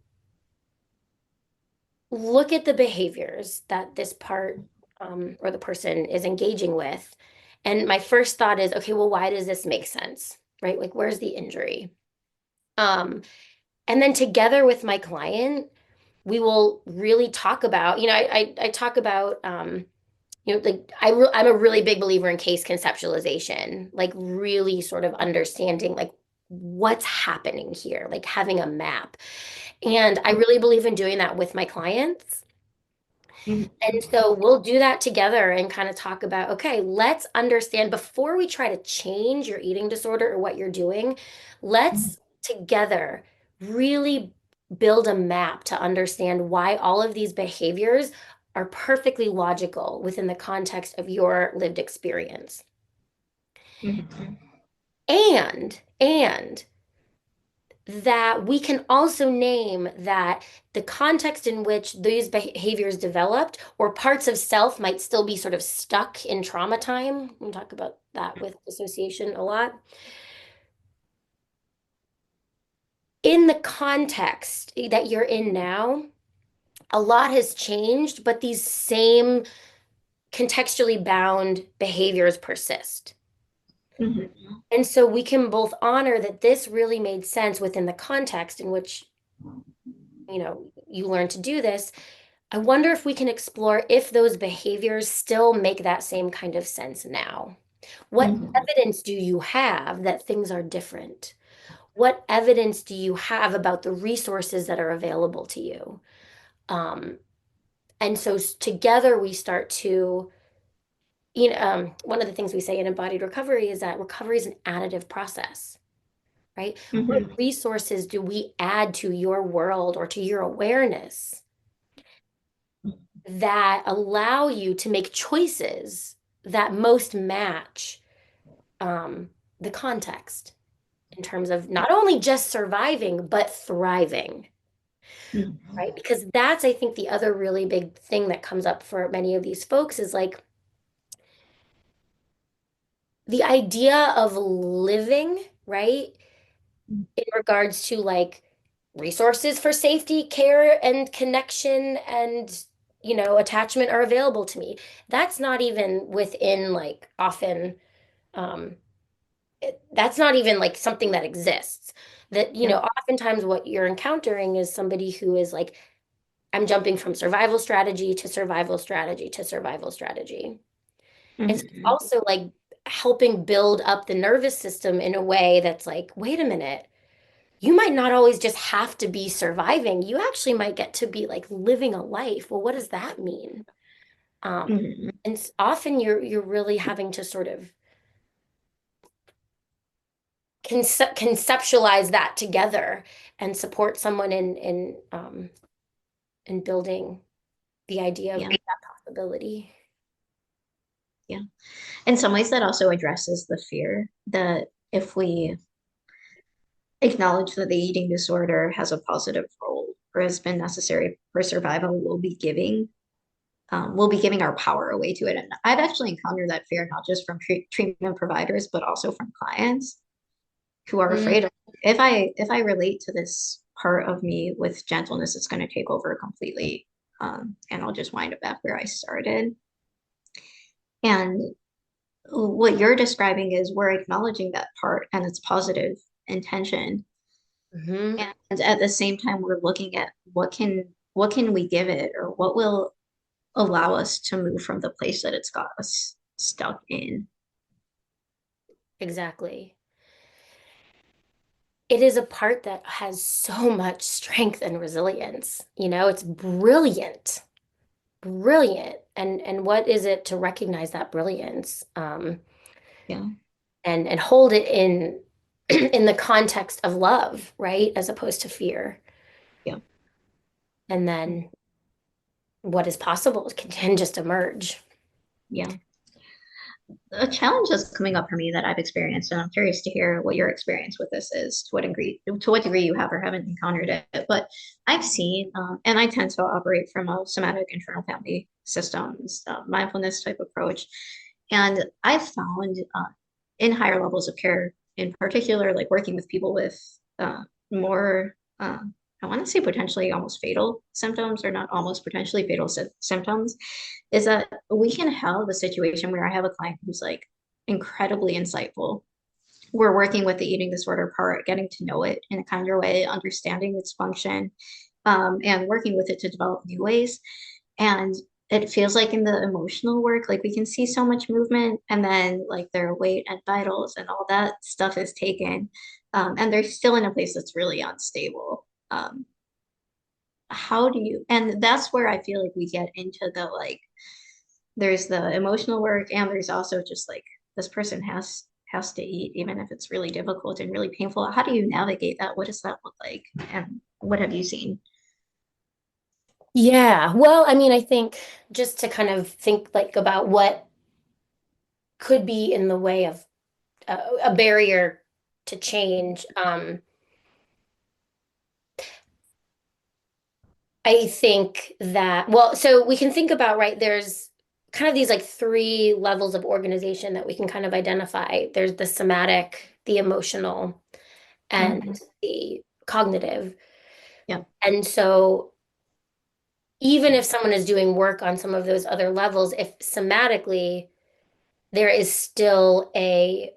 look at the behaviors that this part or the person is engaging with. And my first thought is, okay, well, why does this make sense? Right? Like, where's the injury? Um, and then together with my client, we will really talk about, I talk about, like I'm a really big believer in case conceptualization, like really sort of understanding like what's happening here, like having a map. And I really believe in doing that with my clients. And Mhm. so we'll do that together and kind of talk about, okay, let's understand before we try to change your eating disorder or what you're doing, Mhm. let's together really build a map to understand why all of these behaviors are perfectly logical within the context of your lived experience. Mhm. And that we can also name that the context in which these behaviors developed or parts of self might still be sort of stuck in trauma time. We talk about that with dissociation a lot. in the context that you're in now, a lot has changed, but these same contextually bound behaviors persist. Mhm. And so we can both honor that this really made sense within the context in which, you learn to do this. I wonder if we can explore if those behaviors still make that same kind of sense now. What Mhm. evidence do you have that things are different? What evidence do you have about the resources that are available to you? Um, and so together we start to, one of the things we say in embodied recovery is that recovery is an additive process, right? What Mhm. resources do we add to your world or to your awareness that allow you to make choices that most match um, the context in terms of not only just surviving, but thriving, Mhm. right? Because that's, I think, the other really big thing that comes up for many of these folks is like the idea of living, right? In regards to like resources for safety, care, and connection and attachment are available to me. That's not even within like often um that's not even like something that exists. That, Yeah. oftentimes what you're encountering is somebody who is like, I'm jumping from survival strategy to survival strategy to survival strategy. It's Mhm. also like helping build up the nervous system in a way that's like, wait a minute, you might not always just have to be surviving. You actually might get to be like living a life. Well, what does that mean? Mhm. And often you're really having to sort of conceptualize that together and support someone in building the idea of Yeah. that possibility. Yeah. In some ways, that also addresses the fear that if we acknowledge that the eating disorder has a positive role or has been necessary for survival, we'll be giving our power away to it. And I've actually encountered that fear not just from treatment providers, but also from clients who are Mm, afraid of if I relate to this part of me with gentleness, it's going to take over completely, and I'll just wind up back where I started. And what you're describing is we're acknowledging that part and its positive intention, mhm. and at the same time we're looking at what can we give it, or what will allow us to move from the place that it's got us stuck in. Exactly. It is a part that has so much strength and resilience. It's brilliant, brilliant. And what is it to recognize that brilliance, Yeah. and hold it in in the context of love, right? As opposed to fear. Yeah. And then what is possible can just emerge. Yeah. A challenge that's coming up for me that I've experienced, and I'm curious to hear what your experience with this is, to what degree you have or haven't encountered it. But I've seen, and I tend to operate from a somatic internal family systems, mindfulness type approach, and I've found in higher levels of care, in particular, like working with people with more. I want to say potentially almost fatal symptoms, or not almost potentially fatal symptoms, is that we can have a situation where I have a client who's like incredibly insightful. We're working with the eating disorder part, getting to know it in a kinder way, understanding its function, and working with it to develop new ways. And it feels like in the emotional work, like we can see so much movement, and then like their weight and vitals and all that stuff is taken, and they're still in a place that's really unstable. How do you, and that's where I feel like we get into the like, there's the emotional work, and there's also just like this person has to eat even if it's really difficult and really painful. How do you navigate that? What does that look like, and what have you seen? Yeah. Well, I mean, I think just to kind of think like about what could be in the way of a barrier to change. I think that, well, so we can think about, right, there's kind of these like three levels of organization that we can kind of identify. There's the somatic, the emotional, and Mhm. the cognitive. Yeah. And so even if someone is doing work on some of those other levels, if somatically there is still a,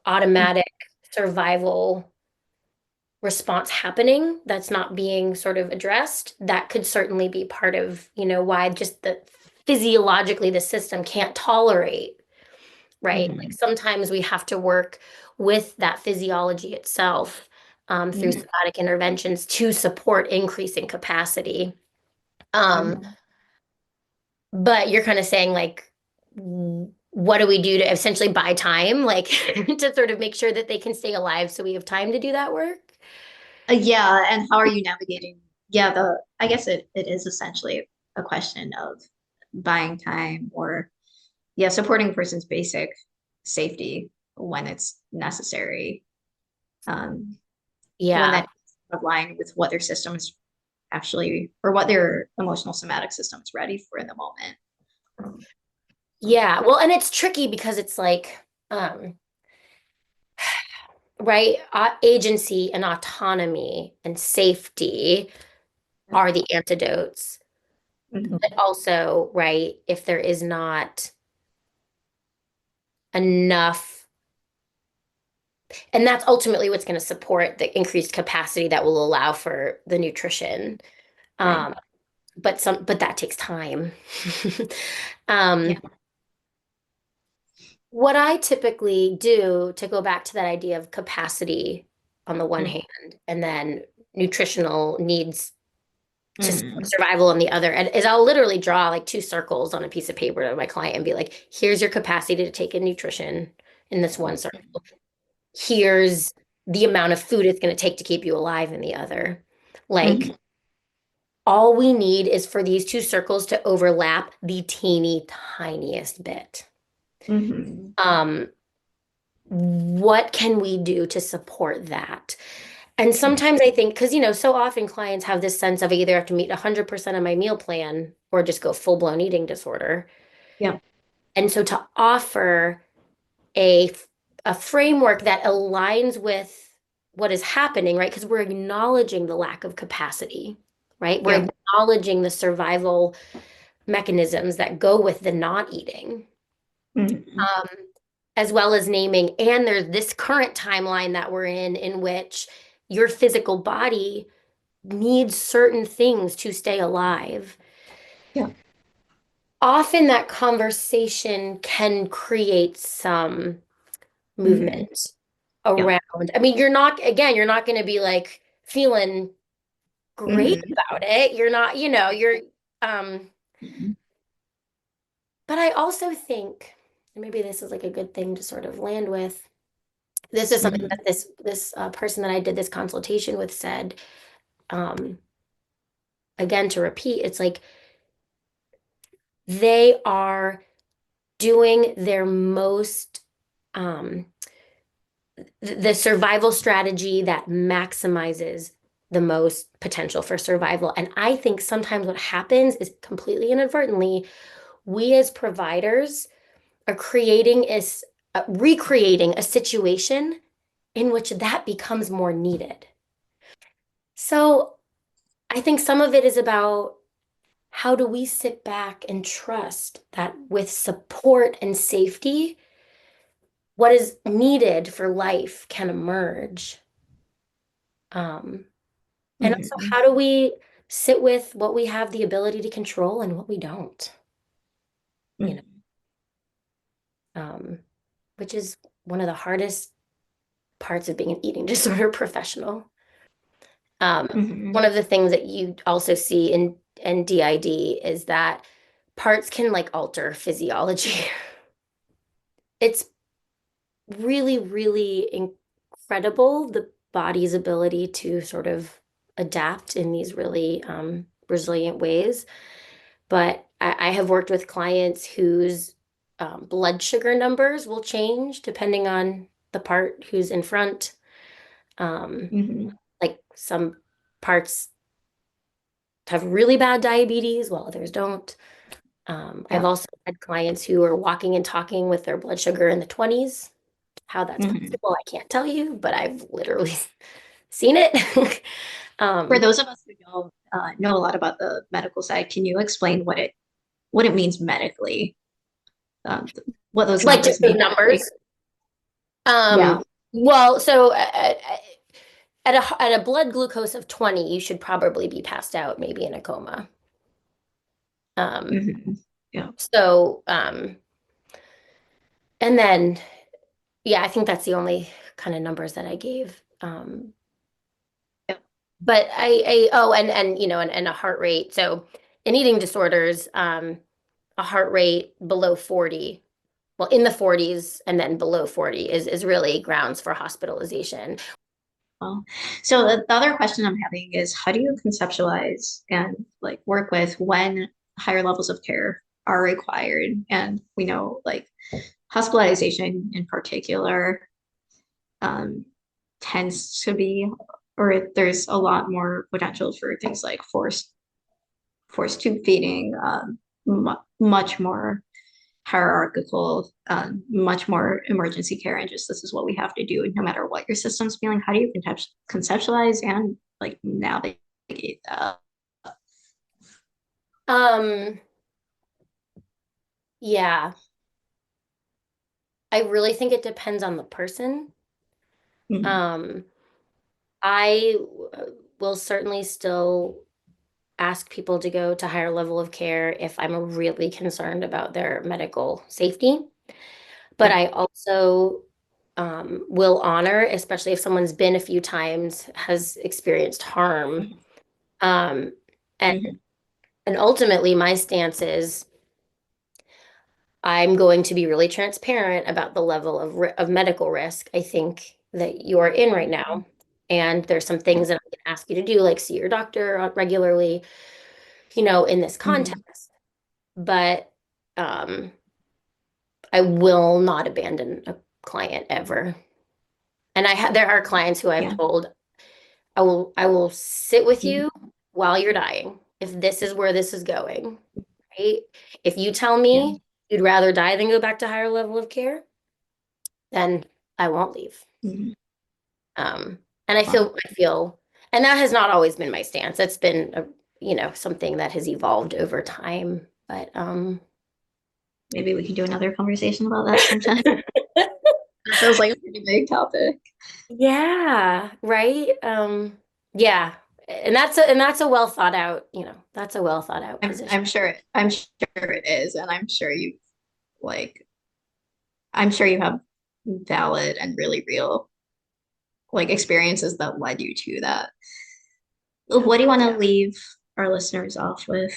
automatic survival response happening that's not being sort of addressed, that could certainly be part of, why just the physiologically the system can't tolerate, right? Like Mhm. sometimes we have to work with that physiology itself through Mhm. somatic interventions to support increasing capacity. Um, Mhm. but you're kind of saying like, what do we do to essentially buy time, like to sort of make sure that they can stay alive so we have time to do that work? Yeah, and how are you navigating? Yeah, I guess it is essentially a question of buying time or yeah, supporting a person's basic safety when it's necessary. Um, when Yeah. that is aligned with what their system is actually or what their emotional somatic system is ready for in the moment. Yeah. Well, and it's tricky because it's like, um, right, agency and autonomy and safety are the antidotes. But Mhm. also, right, if there is not enough, and that's ultimately what's going to support the increased capacity that will allow for the nutrition. Right. Um, but that takes time. Yeah. Um, what I typically do to go back to that idea of capacity on the one Mhm. hand, and then nutritional needs to support Mhm. survival on the other, and is I'll literally draw like two circles on a piece of paper to my client and be like, here's your capacity to take in nutrition in this one circle. Here's the amount of food it's going to take to keep you alive in the other. Like, Mhm. all we need is for these two circles to overlap the teeny tiniest bit. Mhm. Um, what can we do to support that? And sometimes I think, because, so often clients have this sense of I either have to meet 100% of my meal plan or just go full-blown eating disorder. Yeah. And so to offer a, a framework that aligns with what is happening, right? Because we're acknowledging the lack of capacity, right? We're Yeah. acknowledging the survival mechanisms that go with the not eating, Mhm. um, as well as naming, and there's this current timeline that we're in which your physical body needs certain things to stay alive. Yeah. Often that conversation can create some Mhm. movement Yeah. around. I mean, you're not going to be like feeling great Mhm. about it. You're not, um, Mhm. but I also think, and maybe this is like a good thing to sort of land with. This is something Mhm. that this person that I did this consultation with said. Um, Again, to repeat, it's like they are doing their most um, the survival strategy that maximizes the most potential for survival. And I think sometimes what happens is completely inadvertently, we as providers are recreating a situation in which that becomes more needed. So I think some of it is about how do we sit back and trust that with support and safety, what is needed for life can emerge. Um, and also, Mhm. how do we sit with what we have the ability to control and what we don't, you Mhm. know, which is one of the hardest parts of being an eating disorder professional. Mhm. One of the things that you also see in DID is that parts can like alter physiology. It's really, really incredible the body's ability to sort of adapt in these really resilient ways. But I have worked with clients whose blood sugar numbers will change depending on the part who's in front. Um, Mhm. like some parts have really bad diabetes, while others don't. I've Yeah. also had clients who are walking and talking with their blood sugar in the 20s. How that's Mhm. possible, I can't tell you, but I've literally seen it. For Um, those of us who don't know a lot about the medical side, can you explain what it means medically? What those like just numbers those mean medically? numbers. Um, Yeah. well, so at a blood glucose of 20, you should probably be passed out, maybe in a coma. Um, Hmm. Yeah. so and then yeah, I think that's the only kind of numbers that I gave. Yeah. But I oh, and you know, and a heart rate. So in eating disorders, a heart rate below 40, well, in the 40s and then below 40 is really grounds for hospitalization. Well, so the other question I'm having is how do you conceptualize and like work with when higher levels of care are required? And we know like hospitalization in particular um, tends to be, or there's a lot more potential for things like forced tube feeding, much more hierarchical, much more emergency care, and just this is what we have to do no matter what your system's feeling. How do you conceptualize and like navigate that? Um, yeah, I really think it depends on the person. Mhm. Um, I will certainly still ask people to go to higher level of care if I'm really concerned about their medical safety. But Yeah. I also will honor, especially if someone's been a few times, has experienced harm. Mhm. Um, and Mhm. and ultimately, my stance is I'm going to be really transparent about the level of medical risk I think that you're in right now. And there's some Yeah. things that I'm going to ask you to do, like see your doctor regularly, you know, in this Mhm. context. But um, I will not abandon a client ever. And there are clients who I've Yeah. told I will sit with Mhm. you while you're dying if this is where this is going, right? If you tell Yeah. me you'd rather die than go back to higher level of care, then I won't leave. Mhm. And I Wow. feel, and that has not always been my stance. That's been you know, something that has evolved over time. But Maybe we can do another conversation about that sometime. That feels like a pretty big topic. yeah, right. Yeah. And that's a well thought out, you know, that's a well thought out position. I'm sure it is, and like I'm sure you have valid and really real like experiences that led you to that. Yeah. What do you want to leave our listeners off with?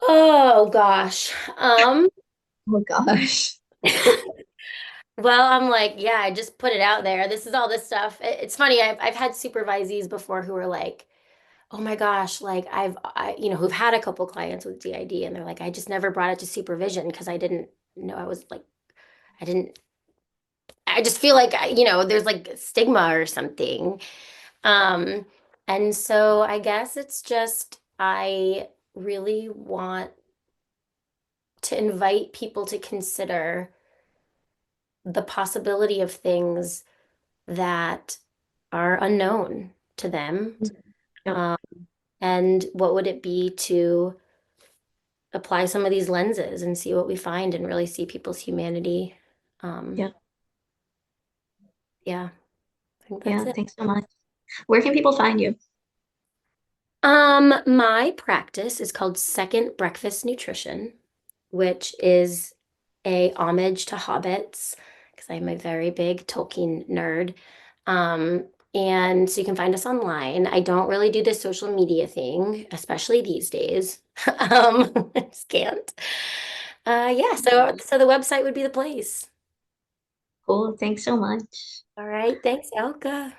Oh gosh. Oh gosh. Well, I'm like, yeah, I just put it out there. This is all this stuff. It's funny. I've had supervisees before who are like, oh my gosh, like you know, who've had a couple clients with DID and they're like, I just never brought it to supervision because I didn't know I was like, I didn't, I just feel like, you know, there's like stigma or something. Um, and so I guess it's just, I really want to invite people to consider the possibility of things that are unknown to them. Yep. Um, and what would it be to apply some of these lenses and see what we find and really see people's humanity? Um, Yep. yeah, I think that's Yeah. it. Thanks so much. Where can people find you? My practice is called Second Breakfast Nutrition, which is a homage to hobbits, because I'm a very big Tolkien nerd. Um, and so you can find us online. I don't really do the social media thing, especially these days. I just can't. Yeah, so the website would be the place. Cool. Thanks so much. All right, thanks, Elka.